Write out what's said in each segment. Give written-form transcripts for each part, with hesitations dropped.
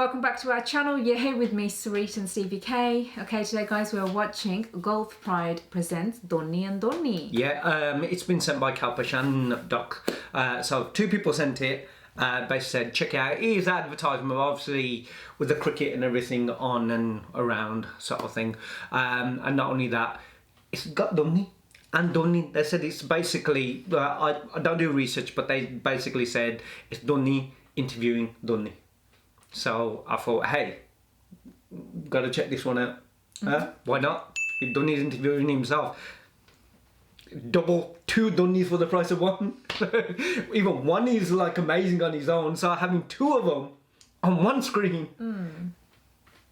welcome back to our channel. You're here with me, Sarit and Stevie K. Okay, today guys, we're watching Golf Pride presents Dhoni and Dhoni. Yeah, it's been sent by Kalpashan Doc. So two people sent it. Basically said, check it out. It is advertisement, obviously, with the cricket and everything on and around sort of thing. And not only that, it's got Dhoni and Dhoni. They said it's basically, I don't do research, but they basically said it's Dhoni interviewing Dhoni. So I thought, hey, got to check this one out. Why not? If Dhoni's interviewing himself. Double two Dhonis for the price of one. Even one is like amazing on his own, so having two of them on one screen.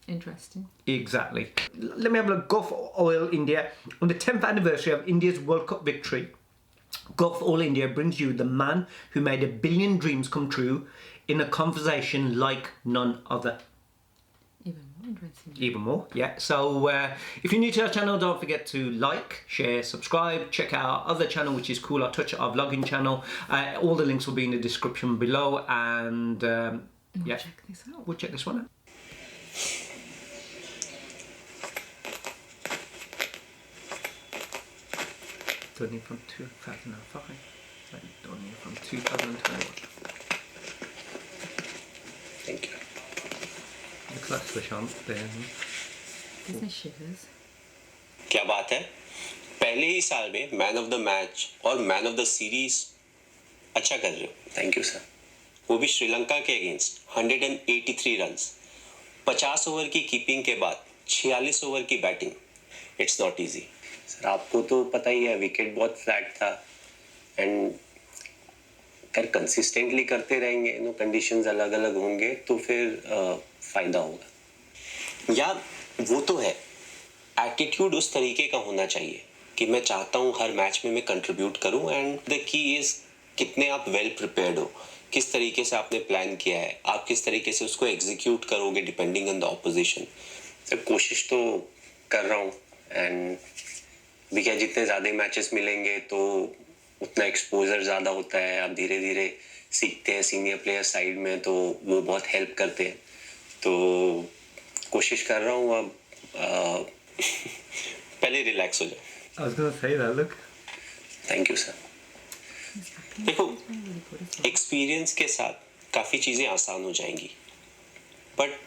Interesting. Exactly. Let me have a look. Gulf Oil India. On the 10th anniversary of India's World Cup victory, Gulf Oil India brings you the man who made 1 billion dreams come true in a conversation like none other. Even more interesting. Even more, yeah. So if you're new to our channel, don't forget to like, share, subscribe. Check out our other channel, which is Cool Our Touch, our vlogging channel. All the links will be in the description below. And yeah, check this out. We'll check this one out. Dhoni from 2005. Dhoni from 2021. Thank you. The class for Sean then. Business shivers. क्या बात है, पहले ही साल में man of the match और man of the series अच्छा कर रहे हो. Thank you sir. वो भी श्रीलंका के अगेंस्ट 183 रन्स, 50 ओवर की कीपिंग के बाद 46 ओवर की batting. It's not easy. Sir आपको तो पता ही है, विकेट बहुत फ्लैट था एंड अगर कंसिस्टेंटली करते रहेंगे, कंडीशंस अलग अलग होंगे तो फिर फायदा होगा. यार वो तो है, एटीट्यूड उस तरीके का होना चाहिए कि मैं चाहता हूँ हर मैच में मैं कंट्रीब्यूट करूँ. एंड द की इज कितने आप वेल प्रिपेयर्ड हो, किस तरीके से आपने प्लान किया है, आप किस तरीके से उसको एग्जीक्यूट करोगे डिपेंडिंग ऑन द ऑपोजिशन. कोशिश तो कर रहा हूँ एंड भी क्या, जितने ज़्यादा मैचेस मिलेंगे तो उतना एक्सपोजर ज़्यादा होता है. आप धीरे धीरे सीखते हैं सीनियर प्लेयर साइड में, तो वो बहुत हेल्प करते हैं. तो कोशिश कर रहा हूँ अब. पहले रिलैक्स हो जाए. I was gonna say that, look. Thank you sir. देखो, एक्सपीरियंस के साथ काफ़ी चीज़ें आसान हो जाएंगी, बट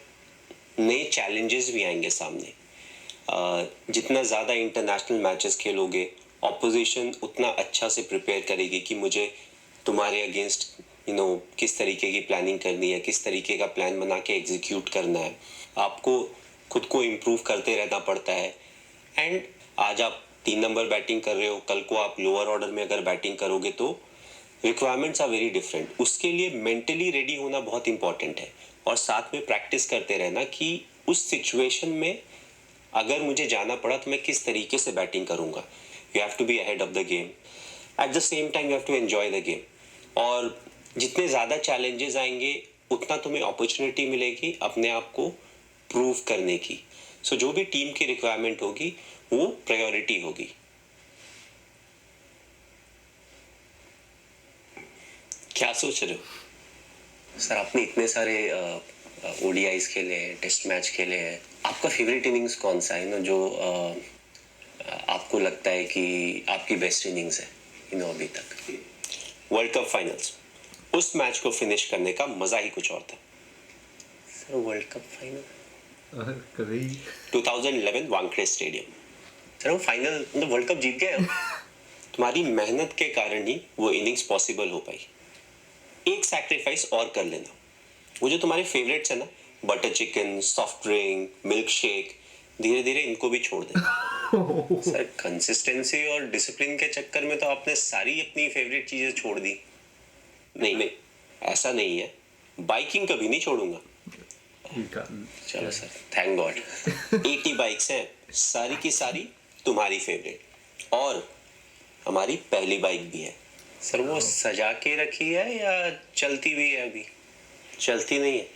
नए चैलेंजेस भी आएंगे सामने. जितना ज़्यादा इंटरनेशनल मैचेस खेलोगे, ऑपोजिशन उतना अच्छा से प्रिपेयर करेगी कि मुझे तुम्हारे अगेंस्ट किस तरीके की प्लानिंग करनी है, किस तरीके का प्लान बना के एग्जीक्यूट करना है. आपको खुद को इम्प्रूव करते रहना पड़ता है. एंड आज आप 3 नंबर बैटिंग कर रहे हो, कल को आप लोअर ऑर्डर में अगर बैटिंग करोगे तो रिक्वायरमेंट्स आर वेरी डिफरेंट. उसके लिए मेंटली रेडी होना बहुत इंपॉर्टेंट है, और साथ में प्रैक्टिस करते रहना कि उस सिचुएशन में अगर मुझे जाना पड़ा तो मैं किस तरीके से बैटिंग करूँगा. You have to be ahead of the game. At the same time you have to enjoy the game. और जितने ज़्यादा चैलेंजेस आएंगे उतना तुम्हें अपॉर्चुनिटी मिलेगी अपने आप को प्रूव करने की. सो जो भी टीम की रिक्वायरमेंट होगी वो प्रायोरिटी होगी. क्या सोच रहे हो सर? आपने इतने सारे ओडीआईज खेले हैं, टेस्ट मैच खेले हैं. आपका फेवरेट इनिंग्स कौन सा है जो आपको लगता है कि आपकी बेस्ट इनिंग्स है अभी तक? वर्ल्ड कप फाइनल्स, उस मैच को फिनिश करने का मजा ही कुछ और था. Sir world cup final 2011 Wankhede stadium. Sir वो फाइनल वर्ल्ड कप जीत गए. तुम्हारी मेहनत के कारण ही वो इनिंग्स पॉसिबल हो पाई. एक सैक्रिफाइस और कर लेना. वो जो तुम्हारे फेवरेट्स है ना, butter chicken, soft drink, milk shake, धीरे धीरे इनको भी छोड़ देना. सर कंसिस्टेंसी और डिसिप्लिन के चक्कर में तो आपने सारी अपनी फेवरेट चीजें छोड़ दी. नहीं, ऐसा नहीं है. बाइकिंग कभी नहीं छोड़ूंगा. चलो सर, थैंक गॉड. 80 बाइक्स हैं, सारी की सारी तुम्हारी फेवरेट, और हमारी पहली बाइक भी है. सर वो सजा के रखी है या चलती भी है? अभी चलती नहीं है,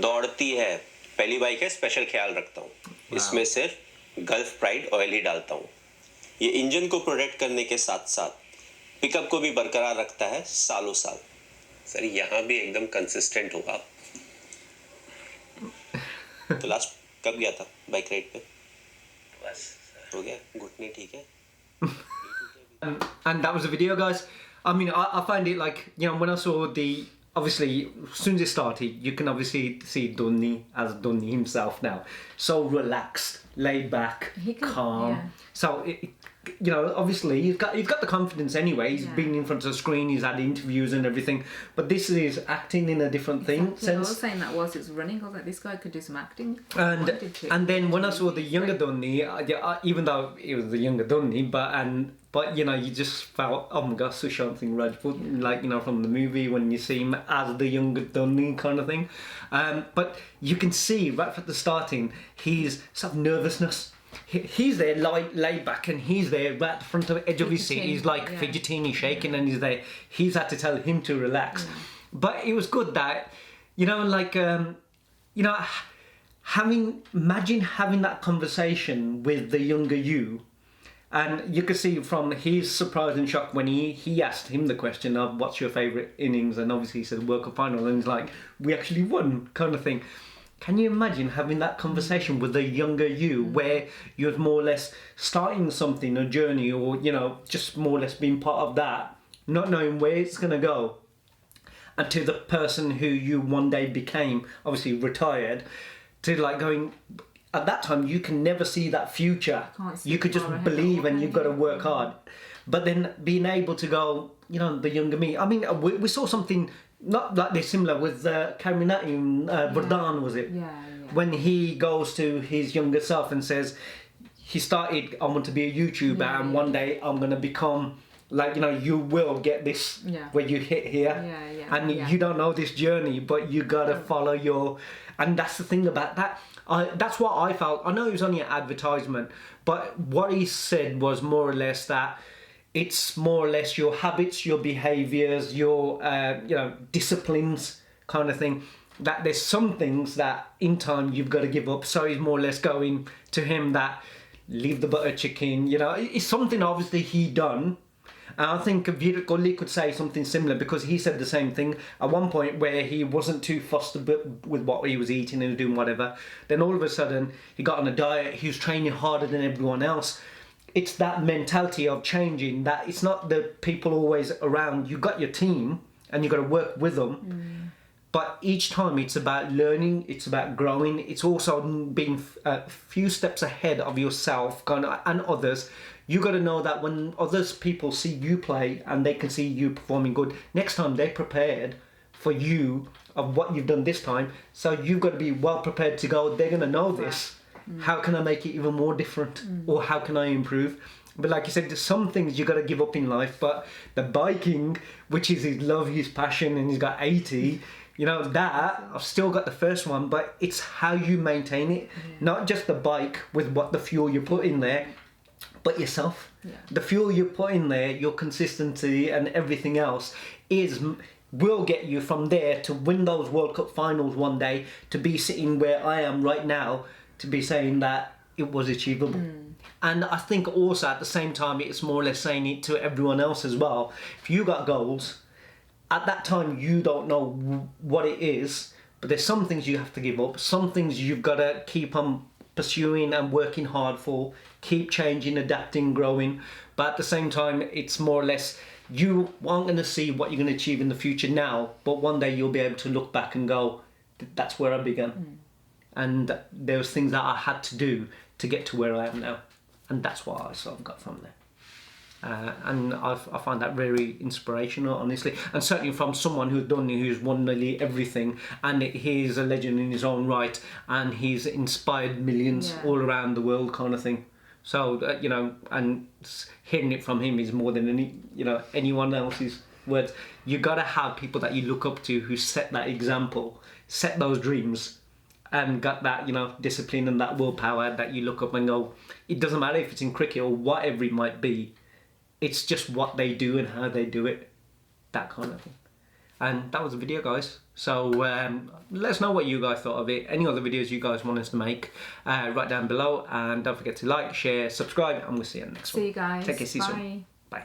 दौड़ती है. पहली बाइक है, स्पेशल ख्याल रखता हूँ. इसमें सिर्फ गल्फ प्राइड ऑयल ही डालता हूँ. ये इंजन को प्रोटेक्ट करने के साथ साथ पिकअप को भी बरकरार रखता है सालों साल. सर यहाँ भी एकदम कंसिस्टेंट हो आप. तो लास्ट कब गया था बाइक राइड पे? बस हो गया, घुटने ठीक है. And that was the video, guys. I mean, I find it like, you know, when I saw the, obviously, as soon as it started, you can obviously see Dhoni as Dhoni himself now. So relaxed, laid back, calm. Yeah. So, you know, obviously, he's got the confidence anyway. He's been in front of the screen, he's had interviews and everything. But this is acting in a different thing. I was saying that whilst it was running, I was like, this guy could do some acting. And then when I saw the younger Dhoni, even though it was the younger Dhoni, but you know, you just felt, oh my gosh, Sushant Rajput, like, you know, from the movie when you see him as the younger Dhoni kind of thing. But you can see right from the starting, he's some nervousness. He's there laid back, and he's there right at the front of the edge of his seat. He's like fidgeting, he's shaking, and he's there. He's had to tell him to relax. But it was good that, you know, like, you know, imagine having that conversation with the younger you. And you could see from his surprise and shock when he asked him the question of what's your favourite innings, and obviously he said World Cup final, and he's like, we actually won, kind of thing. Can you imagine having that conversation with the younger you, where you're more or less starting something, a journey, or, you know, just more or less being part of that, not knowing where it's going to go, and to the person who you one day became, obviously retired, to like going, at that time you can never see that future. You could just believe, and you've got to work hard. But then being able to go, you know, the younger me. I mean, we saw something not like this similar with Kaminati Vardhan, was it? Yeah. When he goes to his younger self and says, he started, I want to be a YouTuber, and one day I'm going to become, like, you know, you will get this where you hit here. And you don't know this journey, but you got to follow your... And that's the thing about that. That's what I felt. I know it was only an advertisement, but what he said was more or less that it's more or less your habits, your behaviours, your you know, disciplines kind of thing. That there's some things that in time you've got to give up. So he's more or less going to him that leave the butter chicken. You know, it's something obviously he done. And I think Virat Kohli could say something similar, because he said the same thing at one point where he wasn't too fussed with what he was eating and doing whatever. Then all of a sudden he got on a diet, he was training harder than everyone else. It's that mentality of changing, that it's not the people always around. You've got your team and you've got to work with them. But each time it's about learning, it's about growing. It's also being a few steps ahead of yourself kind of, and others. You got to know that when others people see you play and they can see you performing good, next time they're prepared for you of what you've done this time. So you've got to be well prepared to go, they're going to know this. How can I make it even more different? Or how can I improve? But like you said, there's some things you got to give up in life. But the biking, which is his love, his passion, and he's got 80, you know, that, I've still got the first one, but it's how you maintain it. Not just the bike with what the fuel you put in there, but yourself. The fuel you put in there, your consistency and everything else will get you from there to win those World Cup finals one day, to be sitting where I am right now, to be saying that it was achievable. And I think also at the same time, it's more or less saying it to everyone else as well. If you got goals, at that time you don't know what it is, but there's some things you have to give up, some things you've got to keep on pursuing and working hard for, keep changing, adapting, growing. But at the same time, it's more or less, you aren't going to see what you're going to achieve in the future now, but one day you'll be able to look back and go, that's where I began. And there was things that I had to do to get to where I am now. And that's what I sort of got from there. And I find that very inspirational, honestly, and certainly from someone who's won nearly everything, and he's a legend in his own right, and he's inspired millions all around the world, kind of thing. So you know, and hearing it from him is more than anyone else's words. You got to have people that you look up to who set that example, set those dreams, and got that, you know, discipline and that willpower that you look up and go, it doesn't matter if it's in cricket or whatever it might be. It's just what they do and how they do it, that kind of thing. And that was the video, guys. So let us know what you guys thought of it. Any other videos you guys want us to make, write down below. And don't forget to like, share, subscribe, and we'll see you in the next one. See you guys. Take care. See you Bye. soon. Bye.